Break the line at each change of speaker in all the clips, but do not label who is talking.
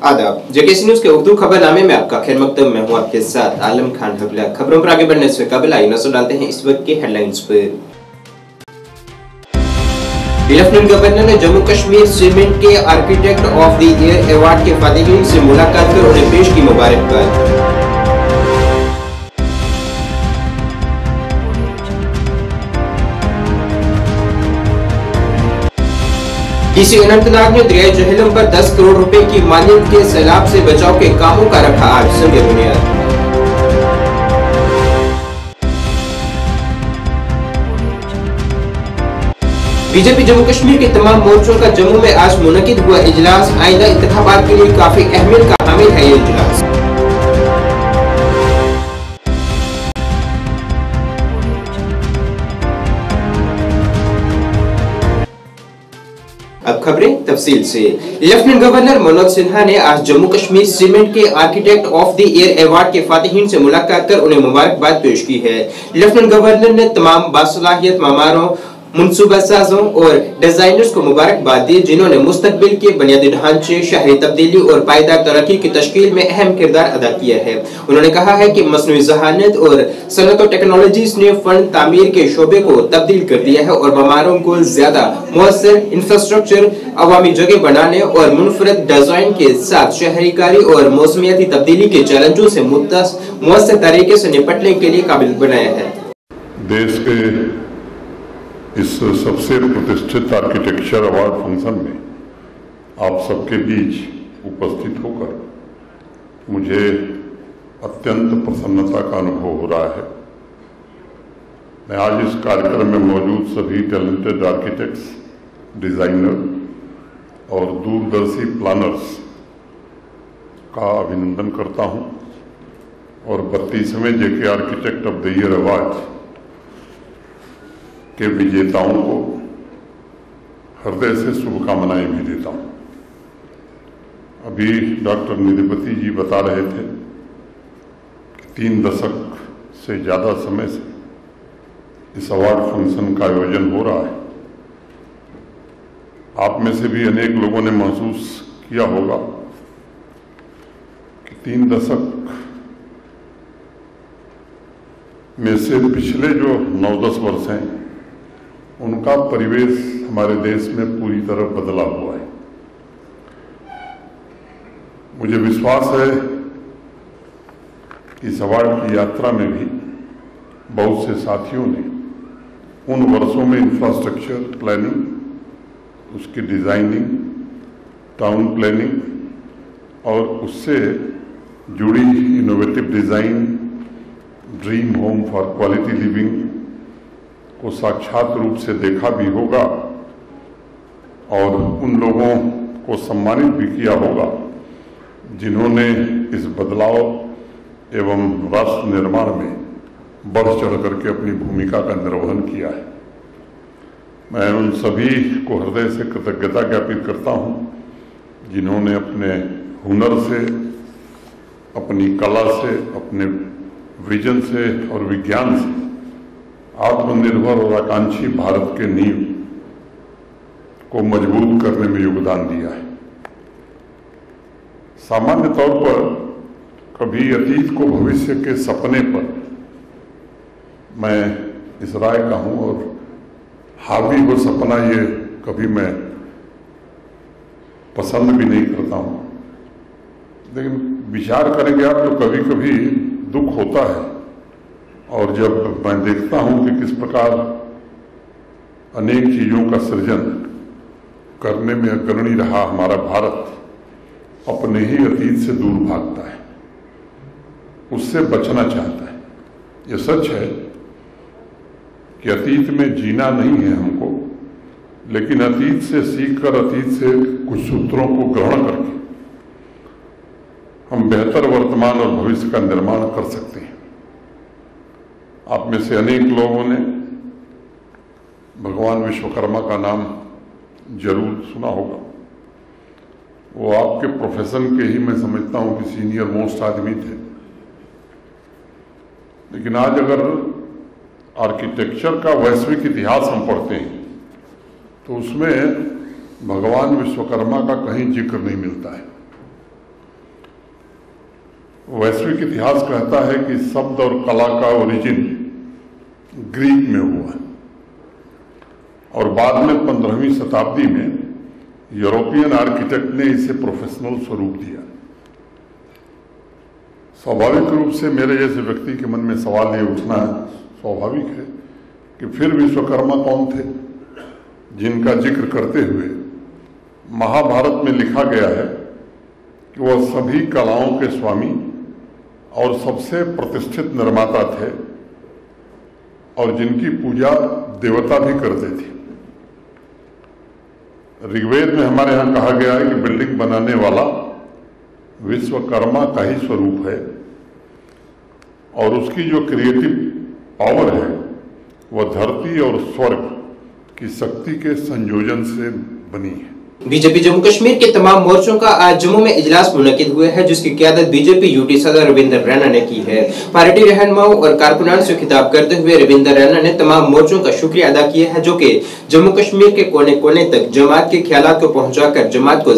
आदाब। JKC news के उर्दू खबरनामे में आपका खैर मकदम। मैं हूं आपके साथ आलम खान हबला। खबरों पर आगे बढ़ने से कबल आइए नजर डालते हैं इस वक्त की हेडलाइंस पर। लेफ्टिनेंट गवर्नर ने जम्मू कश्मीर सीमेंट के architect of the year award के फातिहीन से मुलाकात कर उन्हें पेश की मुबारकबाद। डीसी अनंतनाग ने दरिया जहलम पर 10 करोड़ रुपए की मालियत के सैलाब से बचाव के कामों का रखा आज संग बुनियाद। बीजेपी जम्मू कश्मीर के तमाम मोर्चों का जम्मू में आज मुनकिद हुआ इजलास। आइंदा इंतखाबात के लिए काफी अहमियत का हामिल है ये इजलास। अब खबरें तफसील से। लेफ्टिनेंट गवर्नर मनोज सिन्हा ने आज जम्मू कश्मीर सीमेंट के architect of the year award के फातिहीन से मुलाकात कर उन्हें मुबारकबाद पेश की है। लेफ्टिनेंट गवर्नर ने तमाम बासलाहियत मामारों, मुनसूबा साजों और डिजाइनर्स को मुबारकबाद दी जिन्होंने मुस्तकबिल के बुनियादी ढांचे, शहरी तब्दीली और पायदार तरक्की की तश्कील में अहम किरदार अदा किया है। उन्होंने कहा है कि मसनूई ज़हानत और सनत और टेक्नोलॉजीज ने फंड तामीर के शोबे को तब्दील कर दिया है और बीमारों को ज्यादा मुअस्सर इंफ्रास्ट्रक्चर, अवामी जगह बनाने और मुनफरद डिजाइन के साथ शहरीकारी और मौसमियाती तब्दीली के चैलेंजों से मुअस्सर तरीके से निपटने के लिए काबिल बनाया है।
देश के इस सबसे प्रतिष्ठित आर्किटेक्चर अवार्ड फंक्शन में आप सबके बीच उपस्थित होकर मुझे अत्यंत प्रसन्नता का अनुभव हो रहा है। मैं आज इस कार्यक्रम में मौजूद सभी टैलेंटेड आर्किटेक्ट्स, डिज़ाइनर और दूरदर्शी प्लानर्स का अभिनंदन करता हूं और 32वें JK architect of the year award के विजेताओं को हृदय से शुभकामनाएं भी देता हूं। अभी डॉक्टर निधिपति जी बता रहे थे कि 3 दशक से ज़्यादा समय से इस अवार्ड फंक्शन का आयोजन हो रहा है। आप में से भी अनेक लोगों ने महसूस किया होगा कि 3 दशक में से पिछले जो 9-10 वर्ष हैं उनका परिवेश हमारे देश में पूरी तरह बदला हुआ है। मुझे विश्वास है कि इस अवार्ड की यात्रा में भी बहुत से साथियों ने उन वर्षों में इंफ्रास्ट्रक्चर प्लानिंग, उसकी डिजाइनिंग, टाउन प्लानिंग और उससे जुड़ी innovative design, dream home for quality living को साक्षात रूप से देखा भी होगा और उन लोगों को सम्मानित भी किया होगा जिन्होंने इस बदलाव एवं राष्ट्र निर्माण में बढ़ चढ़ करके अपनी भूमिका का निर्वहन किया है। मैं उन सभी को हृदय से कृतज्ञता ज्ञापित करता हूं जिन्होंने अपने हुनर से, अपनी कला से, अपने विजन से और विज्ञान से आत्मनिर्भर और आकांक्षी भारत के नींव को मजबूत करने में योगदान दिया है। सामान्य तौर पर कभी अतीत को भविष्य के सपने पर मैं इस राय का हूं और हावी हो सपना ये कभी मैं पसंद भी नहीं करता हूं, लेकिन विचार करेंगे आप तो कभी कभी दुख होता है। और जब मैं देखता हूं कि किस प्रकार अनेक चीज़ों का सृजन करने में अग्रणी रहा हमारा भारत, अपने ही अतीत से दूर भागता है, उससे बचना चाहता है। ये सच है कि अतीत में जीना नहीं है हमको, लेकिन अतीत से सीखकर, अतीत से कुछ सूत्रों को ग्रहण करके हम बेहतर वर्तमान और भविष्य का निर्माण कर सकते हैं। आप में से अनेक लोगों ने भगवान विश्वकर्मा का नाम जरूर सुना होगा। वो आपके प्रोफेशन के ही मैं समझता हूं कि सीनियर मोस्ट आदमी थे, लेकिन आज अगर आर्किटेक्चर का वैश्विक इतिहास हम पढ़ते हैं तो उसमें भगवान विश्वकर्मा का कहीं जिक्र नहीं मिलता है। वैश्विक इतिहास कहता है कि शब्द और कला का ओरिजिन ग्रीक में हुआ और बाद में 15वीं शताब्दी में यूरोपियन आर्किटेक्ट ने इसे प्रोफेशनल स्वरूप दिया। स्वाभाविक रूप से मेरे जैसे व्यक्ति के मन में सवाल ये उठना स्वाभाविक है कि फिर विश्वकर्मा कौन थे, जिनका जिक्र करते हुए महाभारत में लिखा गया है कि वह सभी कलाओं के स्वामी और सबसे प्रतिष्ठित निर्माता थे और जिनकी पूजा देवता भी करते थे। ऋग्वेद में हमारे यहाँ कहा गया है कि बिल्डिंग बनाने वाला विश्वकर्मा का ही स्वरूप है और उसकी जो क्रिएटिव पावर है वह धरती और स्वर्ग की शक्ति के संयोजन से बनी है।
बीजेपी जम्मू कश्मीर के तमाम मोर्चों का आज जम्मू में इजलास मुनक्किद हुए है, जिसकी क़यादत बीजेपी यूटी सदर रविंदर रैना ने की है। पार्टी रहनुमाओं और कारकुनान से खिताब करते हुए रविंदर रैना ने तमाम मोर्चों का शुक्रिया अदा किया है, जो कि जम्मू कश्मीर के कोने कोने तक जमात के ख्यालात को पहुंचाकर जमात को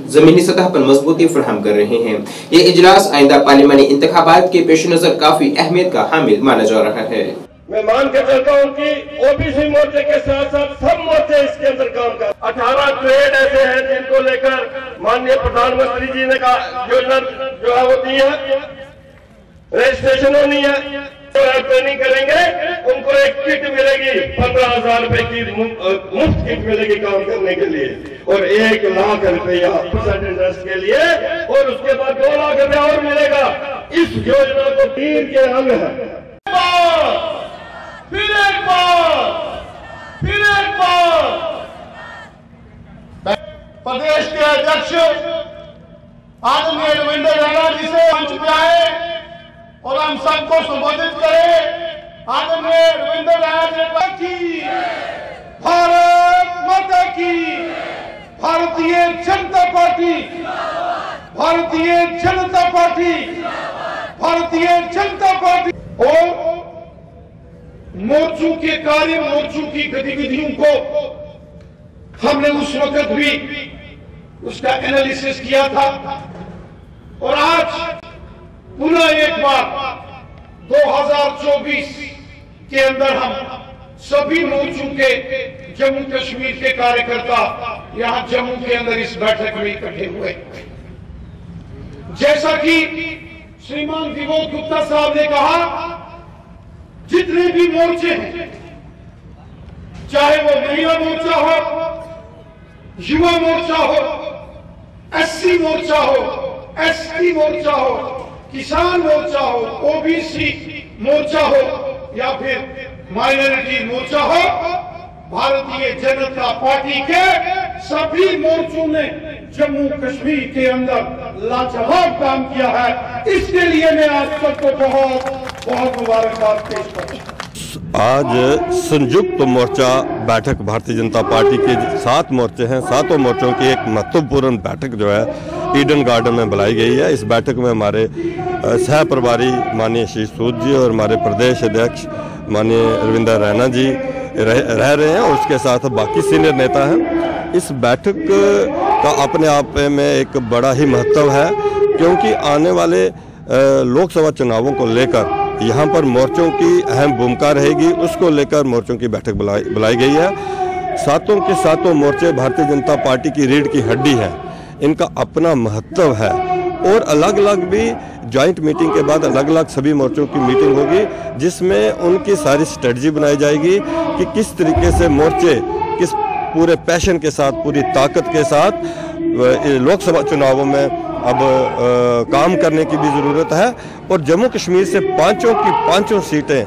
जमीनी सतह पर मजबूती फराहम कर रहे हैं। ये इजलास आइंदा पार्लिमानी इंतखाबात के पेश नजर काफी अहमियत का हामिल माना जा रहा है।
मैं मान के चलता हूँ कि ओबीसी मोर्चे के साथ साथ सब मोर्चे इसके अंदर काम कर 18 ट्रेड ऐसे हैं जिनको लेकर माननीय प्रधानमंत्री जी ने कहा योजना जो है होती है, रजिस्ट्रेशन होनी है, ट्रेनिंग करेंगे, उनको एक किट मिलेगी 15,000 रुपए की मुफ्त किट मिलेगी काम करने के लिए और 1 लाख रुपया % इंटरेस्ट के लिए और उसके बाद 2 लाख रुपया और मिलेगा। इस योजना को 3 के अंग है। फिर एक बार प्रदेश के अध्यक्ष आदरणीय रविंदर रैना जी से मंच पे आए और हम सबको संबोधित करें। आदरणीय रविंदर रैना जी की भारत माता की, Bharatiya Janata party, Bharatiya Janata party, Bharatiya Janata party. और मोर्चों के कार्य, मोर्चों की गतिविधियों को हमने उस वक्त भी उसका एनालिसिस किया था और आज पुनः एक बार 2024 के अंदर हम सभी मोर्चों के जम्मू कश्मीर के कार्यकर्ता यहां जम्मू के अंदर इस बैठक में इकट्ठे हुए। जैसा कि श्रीमान विनोद गुप्ता साहब ने कहा, जितने भी मोर्चे हैं, चाहे वो महिला मोर्चा हो, युवा मोर्चा हो, एससी मोर्चा हो, एसटी मोर्चा हो, किसान मोर्चा हो, ओबीसी मोर्चा हो या फिर माइनॉरिटी मोर्चा हो, भारतीय जनता पार्टी के सभी मोर्चों ने जम्मू कश्मीर के अंदर लाजवाब काम किया है। इसके लिए मैं आप सबको बहुत बहुत मुबारकबाद पेश करता हूं।
आज संयुक्त मोर्चा बैठक भारतीय जनता पार्टी के 7 मोर्चे हैं, 7 मोर्चों की एक महत्वपूर्ण बैठक जो है ईडन गार्डन में बुलाई गई है। इस बैठक में हमारे सह प्रभारी माननीय आशीष सूद जी और हमारे प्रदेश अध्यक्ष माननीय रविंदर रैना जी रह रहे हैं और उसके साथ बाकी सीनियर नेता हैं। इस बैठक का अपने आप में एक बड़ा ही महत्व है, क्योंकि आने वाले लोकसभा चुनावों को लेकर यहाँ पर मोर्चों की अहम भूमिका रहेगी। उसको लेकर मोर्चों की बैठक बुलाई गई है। 7 के 7 मोर्चे भारतीय जनता पार्टी की रीढ़ की हड्डी है, इनका अपना महत्व है और अलग अलग भी जॉइंट मीटिंग के बाद अलग अलग सभी मोर्चों की मीटिंग होगी, जिसमें उनकी सारी स्ट्रेटजी बनाई जाएगी कि किस तरीके से मोर्चे किस पूरे पैशन के साथ, पूरी ताकत के साथ लोकसभा चुनावों में अब काम करने की भी ज़रूरत है। और जम्मू कश्मीर से 5 की 5 सीटें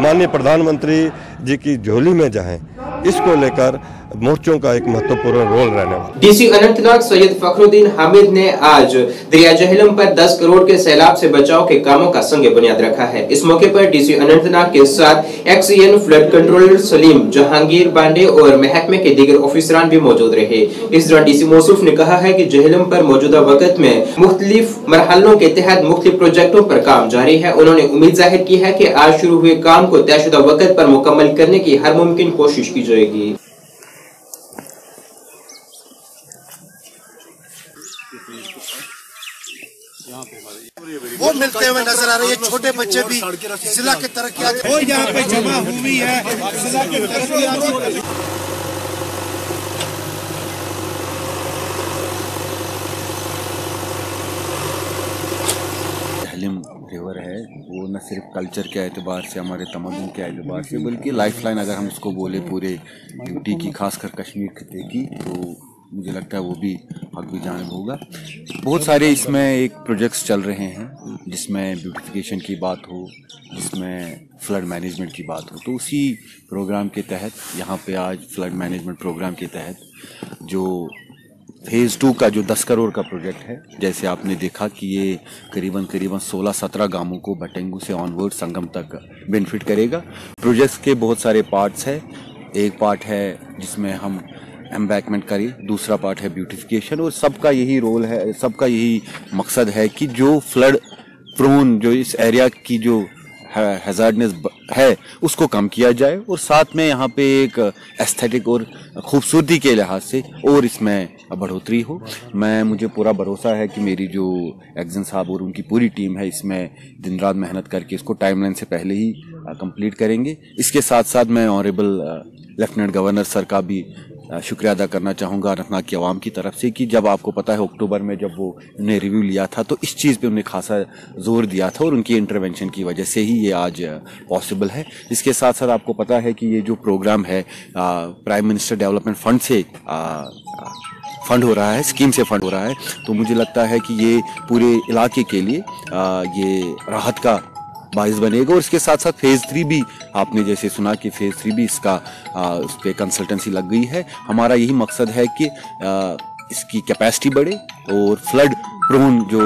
माननीय प्रधानमंत्री जी की झोली में जाएं, इसको लेकर मोर्चों का एक महत्वपूर्ण रोल रहने वाला।
डीसी अनंतनाग सैयद फखरुद्दीन हामिद ने आज दरिया जहलम पर 10 करोड़ के सैलाब से बचाव के कामों का संग बुनियाद रखा है। इस मौके पर डीसी अनंतनाग के साथ XEN flood controller Salim Jahangir Bande और महकमे के दीगर ऑफिसरान भी मौजूद रहे। इस दौरान डीसी मौसूफ ने कहा है कि जहलम पर मौजूदा वक्त में मुख्तलिफ मरहलों के तहत मुख्तलिफ प्रोजेक्टों पर काम जारी है। उन्होंने उम्मीद जाहिर की है कि आज शुरू हुए काम को तयशुदा वक्त पर मुकम्मल करने की हर मुमकिन कोशिश की जाएगी। यहाँ पे हमारे
वो मिलते हुए नजर आ रहे हैं। छोटे बच्चे भी जिला के तरक्कियात यहाँ पे जमा हुई है। जिला के तरक्कियात
रिवर है वो न सिर्फ कल्चर के एतबार से, हमारे तमद्दुन के एतबार से, बल्कि लाइफलाइन अगर हम उसको बोले पूरे यूटी की, खासकर कश्मीर खिते की, तो मुझे लगता है वो भी हक भी जानिब होगा। बहुत सारे इसमें एक प्रोजेक्ट्स चल रहे हैं जिसमें ब्यूटिफिकेशन की बात हो, जिसमें फ्लड मैनेजमेंट की बात हो। तो उसी प्रोग्राम के तहत यहाँ पे आज फ्लड मैनेजमेंट प्रोग्राम के तहत जो फेज़ 2 का जो 10 करोड़ का प्रोजेक्ट है, जैसे आपने देखा कि ये करीबन 16-17 गांवों को भटेंगू से ऑनवर्ड संगम तक बेनिफिट करेगा। प्रोजेक्ट्स के बहुत सारे पार्ट्स हैं। एक पार्ट है जिसमें हम एम्बैंकमेंट करें, दूसरा पार्ट है ब्यूटिफिकेशन, और सबका यही रोल है, सबका यही मकसद है कि जो फ्लड प्रोन, जो इस एरिया की जो हैजार्डनेस है उसको कम किया जाए, और साथ में यहाँ पे एक एस्थेटिक और खूबसूरती के लिहाज से और इसमें बढ़ोतरी हो। मुझे पूरा भरोसा है कि मेरी जो एक्जन साहब और उनकी पूरी टीम है इसमें दिन रात मेहनत करके इसको टाइमलाइन से पहले ही कंप्लीट करेंगे। इसके साथ साथ मैं ऑनरेबल लेफ्टिनेंट गवर्नर सर का भी शुक्रिया अदा करना चाहूँगा अनंतनाग की आवाम की तरफ से, कि जब आपको पता है अक्टूबर में जब वो उन्हें रिव्यू लिया था तो इस चीज़ पे उन्हें खासा जोर दिया था, और उनकी इंटरवेंशन की वजह से ही ये आज पॉसिबल है। इसके साथ साथ आपको पता है कि ये जो प्रोग्राम है प्राइम मिनिस्टर डेवलपमेंट फंड से फंड हो रहा है, स्कीम से फंड हो रहा है, तो मुझे लगता है कि ये पूरे इलाके के लिए ये राहत का बाइस बनेगा। और इसके साथ साथ फेज़ 3 भी आपने जैसे सुना कि फेज़ 3 भी इसका उस पर कंसल्टेंसी लग गई है। हमारा यही मकसद है कि इसकी कैपेसिटी बढ़े और फ्लड प्रोन जो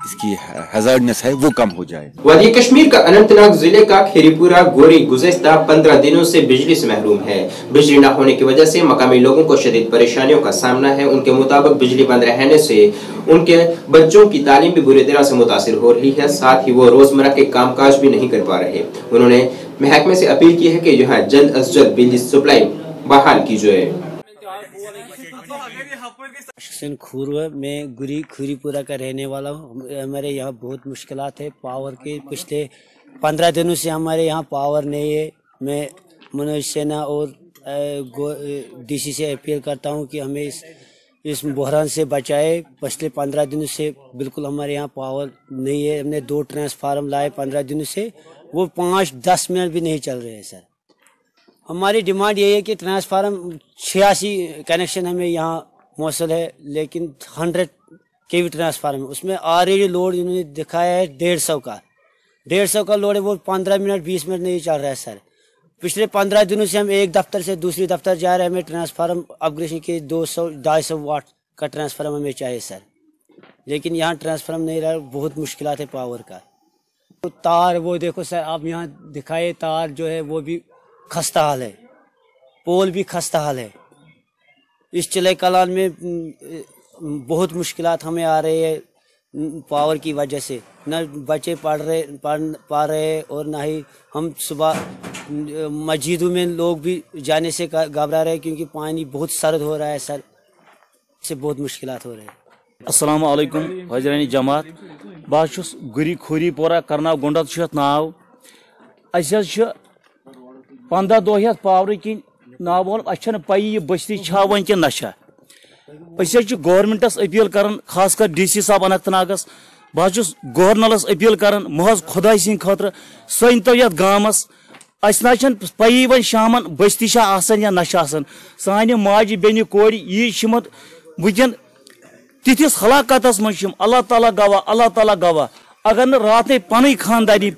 इसकी हैजार्डनेस है वो कम हो जाए।
वादी कश्मीर का अनंतनाग जिले का खीरीपुरा गोरी गुज़श्ता 15 दिनों से बिजली से महरूम है। बिजली न होने की वजह से मकामी लोगों को शदीद परेशानियों का सामना है। उनके मुताबिक बिजली बंद रहने से उनके बच्चों की तालीम भी बुरी तरह से मुतासिर हो रही है, साथ ही वो रोजमर्रा के कामकाज भी नहीं कर पा रहे। उन्होंने महकमे से अपील की है कि यहाँ जल्द अज जल्द बिजली सप्लाई बहाल की जाए।
मैं गुरी खीरीपुरा का रहने वाला हूँ। हमारे यहाँ बहुत मुश्किलात है पावर के। पिछले 15 दिनों से हमारे यहाँ पावर नहीं है। मैं मनोज सेना और डीसी से अपील करता हूँ कि हमें इस बहरान से बचाए। पिछले 15 दिनों से बिल्कुल हमारे यहाँ पावर नहीं है। हमने 2 ट्रांसफार्मर लाए 15 दिनों से, वो 5-10 मिनट भी नहीं चल रहे हैं सर। हमारी डिमांड यही है कि ट्रांसफार्मर 86 कनेक्शन हमें यहाँ मौसल है, लेकिन 100 केवी ट्रांसफार्मर, उसमें ऑलरेडी लोड इन्होंने दिखाया है 150 का लोड है, वो 15 मिनट 20 मिनट नहीं चल रहा है सर। पिछले 15 दिनों से हम एक दफ्तर से दूसरी दफ्तर जा रहे हैं। हमें ट्रांसफार्मर अपग्रेडेशन के 200-250 वाट का ट्रांसफार्मर हमें चाहिए सर, लेकिन यहाँ ट्रांसफार्मर नहीं रहा। बहुत मुश्किलात है पावर का। तो तार वो देखो सर, आप यहाँ दिखाए तार जो है वो भी खस्ता हाल है, पोल भी खस्ता हाल है। इस चिले कलान में बहुत मुश्किलात हमें आ रही है पावर की वजह से। न बच्चे पढ़ रहे और ना ही हम सुबह मस्जिदों में लोग भी जाने से घबरा रहे, क्योंकि पानी बहुत सर्द हो रहा है सर, इससे बहुत मुश्किलात हो रहे हैं।
अस्सलाम वालेकुम हजरानी जमात, बस गुरी खीरीपुरा करना गुंडत नाव। 15 दह पावर कि नाव अच्छे पई बस्ती छा वन कि नशा। गवर्नमेंटस अपील कर, खासकर DC साहब अनंतनागस, बहुत गवर्नरस अपील कर, महज खुदा सिंह खतर सो तो ये गामस ना पई वन शाम बस्ती या नशा सान माज बेन कोर यीमत वुन तिथिस हलाकतस मज। अल्लाह ताला गवाह अगर न रात पन खानदारी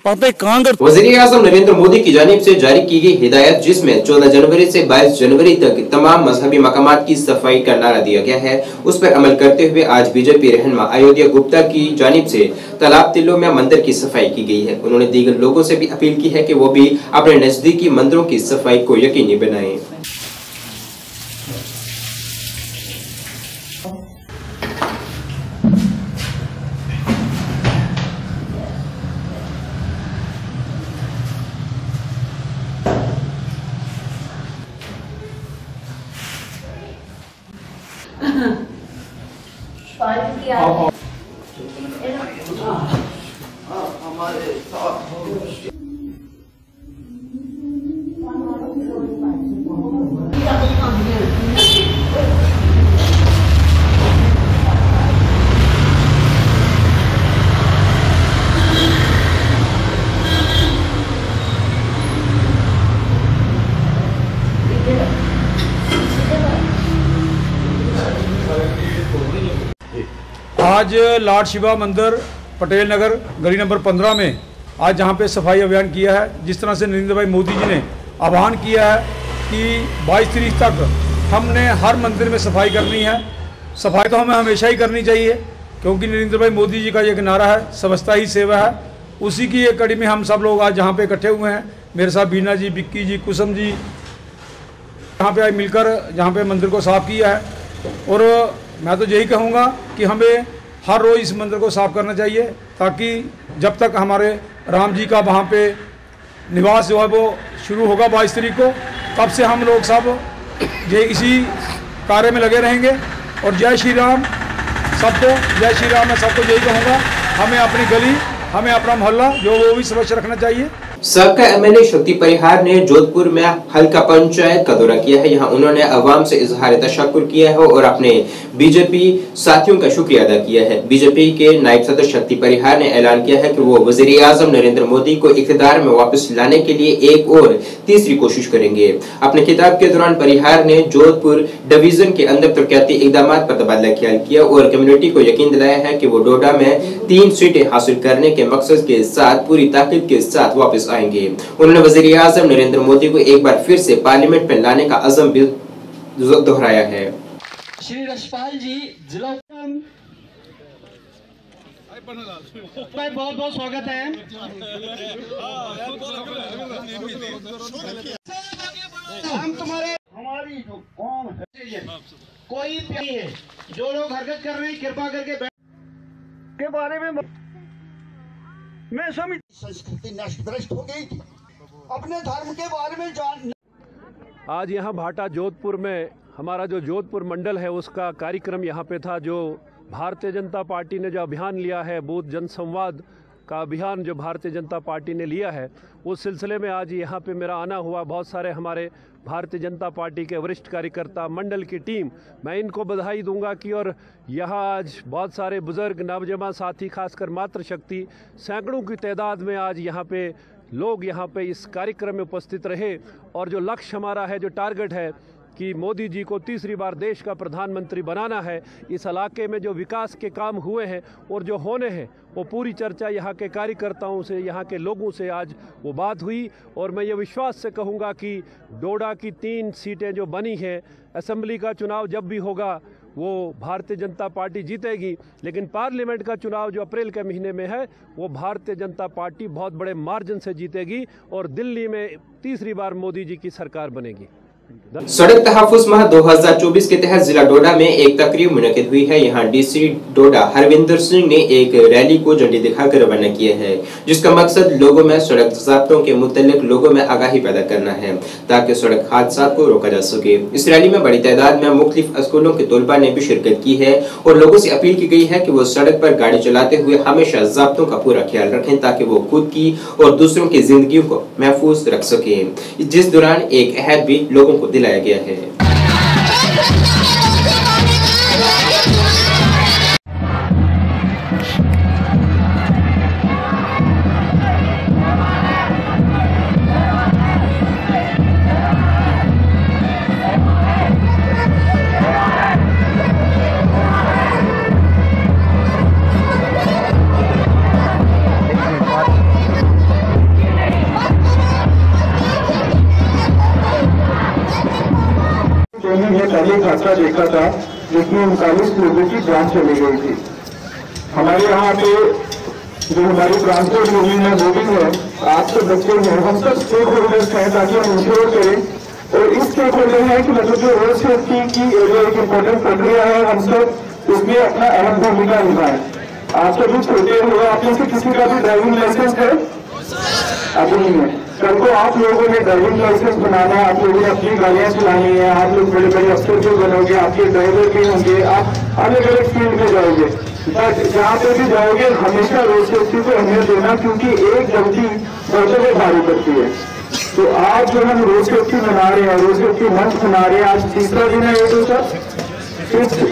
पत कांगर।
वज़ीर-ए-आज़म नरेंद्र मोदी की जानिब से जारी की गई हिदायत, जिसमें 14 जनवरी से 22 जनवरी तक तमाम मजहबी मकामात की सफाई का नारा दिया गया है, उस पर अमल करते हुए आज बीजेपी रहनुमा अयोध्या गुप्ता की जानिब से तालाब तिल्लो में मंदिर की सफाई की गई है। उन्होंने दीगर लोगों से भी अपील की है कि वो भी अपने नजदीकी मंदिरों की सफाई को यकीनी बनाएं।
आज लॉर्ड शिवा मंदिर पटेल नगर गली नंबर 15 में आज जहाँ पे सफाई अभियान किया है, जिस तरह से नरेंद्र भाई मोदी जी ने आह्वान किया है कि 22 तारीख तक हमने हर मंदिर में सफाई करनी है। सफाई तो हमें हमेशा ही करनी चाहिए, क्योंकि नरेंद्र भाई मोदी जी का एक नारा है, स्वच्छता ही सेवा है। उसी की एक कड़ी में हम सब लोग आज जहाँ पे इकट्ठे हुए हैं। मेरे साथ बीना जी, बिक्की जी, कुसुम जी, यहाँ पे आज मिलकर जहाँ पे मंदिर को साफ़ किया है। और मैं तो यही कहूँगा कि हमें हर रोज़ इस मंदिर को साफ़ करना चाहिए, ताकि जब तक हमारे राम जी का वहाँ पे निवास जो है वो शुरू होगा 22 तारीख को, तब से हम लोग सब ये इसी कार्य में लगे रहेंगे। और जय श्री राम सबको, जय श्री राम। मैं सबको यही कहूँगा, हमें अपनी गली, हमें अपना मोहल्ला जो वो भी स्वच्छ रखना चाहिए।
सबका एमएलए शक्ति परिहार ने जोधपुर में हल्का पंचायत का दौरा किया है। यहाँ उन्होंने अवाम से इजहार तशक्कुर किया है और अपने बीजेपी साथियों का शुक्रिया अदा किया है। बीजेपी के नायब सदर शक्ति परिहार ने ऐलान किया है कि वो वजीर आजम नरेंद्र मोदी को इख्तियार में वापस लाने के लिए एक और तीसरी कोशिश करेंगे। अपने खिताब के दौरान परिहार ने जोधपुर डिवीजन के अंदर तरक्याती इकदाम पर तबादला ख्याल किया और कम्युनिटी को यकीन दिलाया है कि वो डोडा में 3 सीटें हासिल करने के मकसद के साथ पूरी ताकत के साथ वापस आएंगे। उन्होंने वजीर आजम नरेंद्र मोदी को एक बार फिर से पार्लियामेंट में लाने का अज़म भी दोहराया है।
श्री रशपाल जी जिला बहुत बहुत स्वागत है। हम तुम्हारे हमारी जो कौम है कोई नहीं है, जो लोग हरकत कर रहे हैं कृपा करके के बारे में मैं समझ संस्कृति नष्ट हो गई थी, अपने धर्म के बारे में जान।
आज यहाँ भाटा जोधपुर में हमारा जो जोधपुर मंडल है उसका कार्यक्रम यहाँ पे था, जो भारतीय जनता पार्टी ने जो अभियान लिया है, बूथ जनसंवाद का अभियान जो भारतीय जनता पार्टी ने लिया है, उस सिलसिले में आज यहाँ पे मेरा आना हुआ। बहुत सारे हमारे भारतीय जनता पार्टी के वरिष्ठ कार्यकर्ता, मंडल की टीम, मैं इनको बधाई दूंगा कि और यहाँ आज बहुत सारे बुज़ुर्ग, नौजवान साथी, खासकर मातृशक्ति, सैकड़ों की तादाद में आज यहाँ पे लोग यहाँ पे इस कार्यक्रम में उपस्थित रहे। और जो लक्ष्य हमारा है, जो टारगेट है कि मोदी जी को तीसरी बार देश का प्रधानमंत्री बनाना है, इस इलाके में जो विकास के काम हुए हैं और जो होने हैं, वो पूरी चर्चा यहाँ के कार्यकर्ताओं से, यहाँ के लोगों से आज वो बात हुई। और मैं ये विश्वास से कहूँगा कि डोडा की 3 सीटें जो बनी हैं, असेंबली का चुनाव जब भी होगा वो भारतीय जनता पार्टी जीतेगी, लेकिन पार्लियामेंट का चुनाव जो अप्रैल के महीने में है वो भारतीय जनता पार्टी बहुत बड़े मार्जिन से जीतेगी और दिल्ली में तीसरी बार मोदी जी की सरकार बनेगी।
सड़क तहफ़्फ़ुज़ माह 2024 के तहत जिला डोडा में एक तकरीब मुनक़िद हुई है। यहाँ डीसी डोडा हरविंदर सिंह ने एक रैली को झंडी दिखाकर रवाना किया है, जिसका मकसद लोगों में सड़क ज़ाब्तों के मुतल्लिक़ लोगों में आगाही पैदा करना है, ताकि सड़क हादसा को रोका जा सके। इस रैली में बड़ी तादाद में मुख्तलिफ स्कूलों के तलबा ने भी शिरकत की है और लोगों से अपील की गई है कि वो सड़क पर गाड़ी चलाते हुए हमेशा ज़ाब्तों का पूरा ख्याल रखें, ताकि वो खुद की और दूसरों की जिंदगी को महफूज रख सकें। जिस दौरान एक अहद भी लोगों को दिलाया गया है।
पहले हादसा देखा था जिसमें 39 लोगों की जान चली गई थी। हमारे यहाँ पे जो हमारी ट्रांसपोर्ट यूनियन है वो भी है, आज के बच्चे हैं, हम सब स्टेक होल्डर्स हैं, ताकि हम इंश्योर करें। और इस स्टेक होल्डर है कि मतलब जो रोड सेफ्टी की एक इम्पोर्टेंट प्रक्रिया है, हम सब उसमें अपना अहम भूमिका निभाएं। आप सभी छोटे हो, आप में से किसी का भी ड्राइविंग लाइसेंस है? अभी नहीं है। कल को आप लोगों ने ड्राइविंग लाइसेंस बनाना है, आप लोगों ने अपनी गाड़ियां चलानी है, आप लोग बड़े बड़े अफसर जो बनोगे, आपके ड्राइवर भी होंगे, आप अलग अलग फील्ड में जाओगे, बट जहाँ पे भी जाओगे हमेशा रोड सेफ्टी को अहमियत देना, क्योंकि एक गलती बढ़ते हुए भारी पड़ती है। तो आज जो हम रोड सेफ्टी मना रहे हैं, रोड सेफ्टी मंथ मना रहे हैं, आज 3रा दिन है ये तो सर,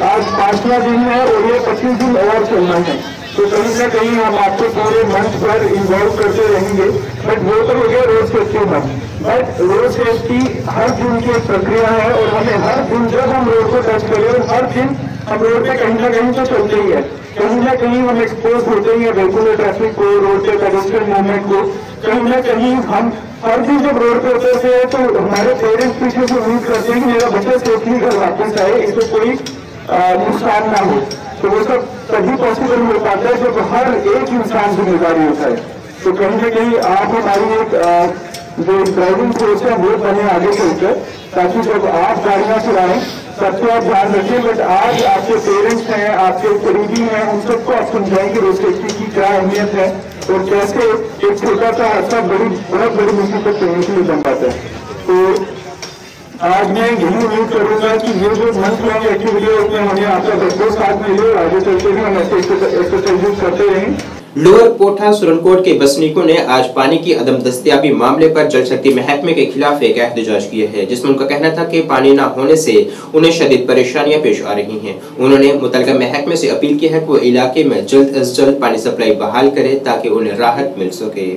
आज 5वां दिन है और ये 25 दिन और चलना है। तो कहीं ना कहीं हम आपको पूरे मंच पर इन्वॉल्व करते रहेंगे, बट वो तो हो गया road safety month. But road safety हर दिन की एक प्रक्रिया है और हमें हर दिन जब हम रोड को टच करें, हर दिन हम रोड पे कहीं ना कहीं तो चलते ही है। कहीं ना कहीं हम एक्सपोज होते हैं रेगुलर ट्रैफिक को, रोड पे पेडेस्ट्रियन मूवमेंट को। कहीं ना कहीं हम हर दिन जब रोड पे उतरते हैं तो हमारे पेरेंट्स पीछे से उम्मीद करते हैं कि मेरा बच्चा सेफली घर वापस आए, इसे कोई नुकसान ना हो। तो वो सब तभी पॉसिबल हो पाता है जब हर एक इंसान जिम्मेदारी होता है। तो कहीं ना कहीं आप हमारी एक जो ड्राइविंग फोर्स है वो बने आगे चलकर, ताकि जब आप गाड़ियां चलाएं सबको आप ध्यान रखें। बट आज आपके पेरेंट्स हैं, आपके करीबी हैं, उन सबको आप समझाएं कि रोड सेफ्टी की क्या अहमियत है और कैसे एक छोटा सा हादसा बहुत बड़ी मुसीबत करने के लिए बन पाता है। तो आज मैं यही उम्मीद करूंगा कि ये जो मंथ लॉन्ग एक्टिविटी है उसमें हमें आपका भरपूर साथ मिले, आगे चलते भी हम ऐसे एक्सरसाइज करते रहें।
लोअर कोठा सुरनकोट के बसनीकों ने आज पानी की अदम दस्तयाबी मामले पर जल शक्ति महकमे के खिलाफ एक एहतजाज किया है, जिसमें उनका कहना था कि पानी न होने से उन्हें शदीद परेशानियां पेश आ रही हैं। उन्होंने मुतलका महकमे से अपील की है कि वो इलाके में जल्द अज जल्द पानी सप्लाई बहाल करे ताकि उन्हें राहत मिल सके।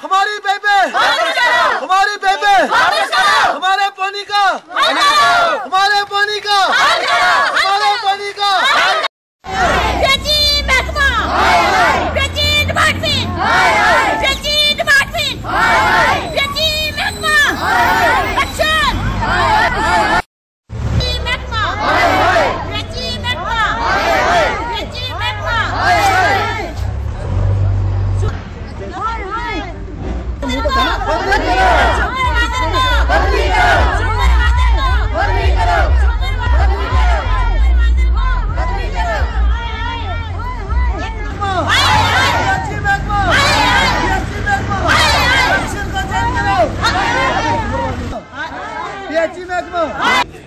हमारी बेबे, हमारे बेबे, हमारे पानी का, हमारे पानी का, हमारे पानी का।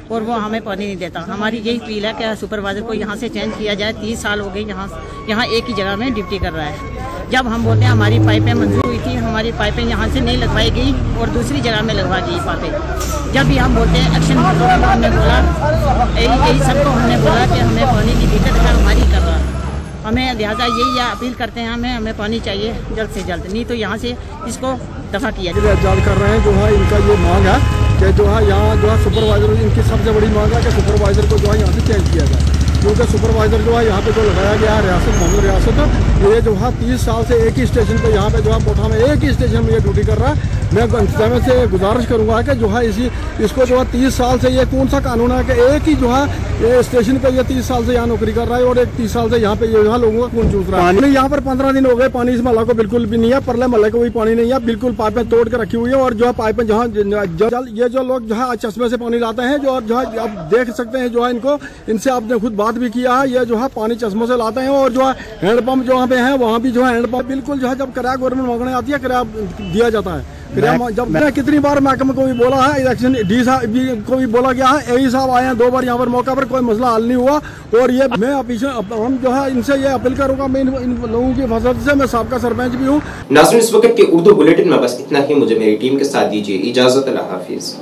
और वो हमें पानी नहीं देता। हमारी यही अपील है कि सुपरवाइजर को यहाँ से चेंज किया जाए। 30 साल हो गए यहाँ एक ही जगह में ड्यूटी कर रहा है। जब हम बोलते हैं हमारी पाइपें मंजूर हुई थी, हमारी पाइपें यहाँ से नहीं लगवाई गई और दूसरी जगह में लगवा गई पाइपें। जब भी हम बोलते हैं एक्शन, हमने बोला यही सबको हमने बोला कि हमें पानी की दिक्कत है, हमारी कर रहा है। हमें लिहाजा यही अपील करते हैं, हमें पानी चाहिए जल्द से जल्द, नहीं तो यहाँ से इसको दफा किया जाए।
जाल कर रहे हैं जो है इनका ये मांग है कि जो है यहाँ जो है सुपरवाइजर, इनकी सबसे बड़ी मांग है कि सुपरवाइजर को जो है यहाँ से चेंज किया जाए, क्योंकि सुपरवाइजर जो है यहाँ पे जो लगाया गया है रियासत मोहम्मद रियासत, ये जो है 30 साल से एक ही स्टेशन पे यहाँ पे जो है कोठा में एक ही स्टेशन में ये ड्यूटी कर रहा है। मैं इंतजामिया से गुजारिश करूँगा कि जो है इसको जो है 30 साल से ये कौन सा कानून है कि एक ही जो है ये स्टेशन पे ये 30 साल से यहाँ नौकरी कर रहा है और एक 30 साल से यहाँ पे ये यहाँ लोगों का खून चूस रहा है। यहाँ पर 15 दिन हो गए, पानी इस महल्ला को बिल्कुल भी नहीं है, परले महल्ले को भी पानी नहीं है, बिल्कुल पाइपें तोड़ के रखी हुई है। और जो है पाइपें जहाँ ये जो लोग जो है चश्मे से पानी लाते हैं, जो है आप देख सकते हैं, जो है इनको इनसे आपने खुद बात भी किया है, ये जो है पानी चश्मों से लाते हैं। और जो है हैंडपम्प जहाँ पे है वहाँ भी जो है हैंडपम्प बिल्कुल जो है जब किराया गवर्नमेंट मांगने आती है किराया दिया जाता है। जब मैंने कितनी बार महकमे को भी बोला है, इलेक्शन डी साहब को भी बोला गया है, एई साहब आए हैं 2 बार यहाँ पर मौका पर, कोई मसला हल नहीं हुआ। और ये मैं हम जो है इनसे ये अपील करूंगा, मैं इन लोगों की फसल से, मैं साहब का सरपंच भी हूँ।
नाज़रीन, इस वक्त के उर्दू बुलेटिन में बस इतना ही। मुझे मेरी टीम के साथ दीजिए इजाजत। अल्लाह हाफिज।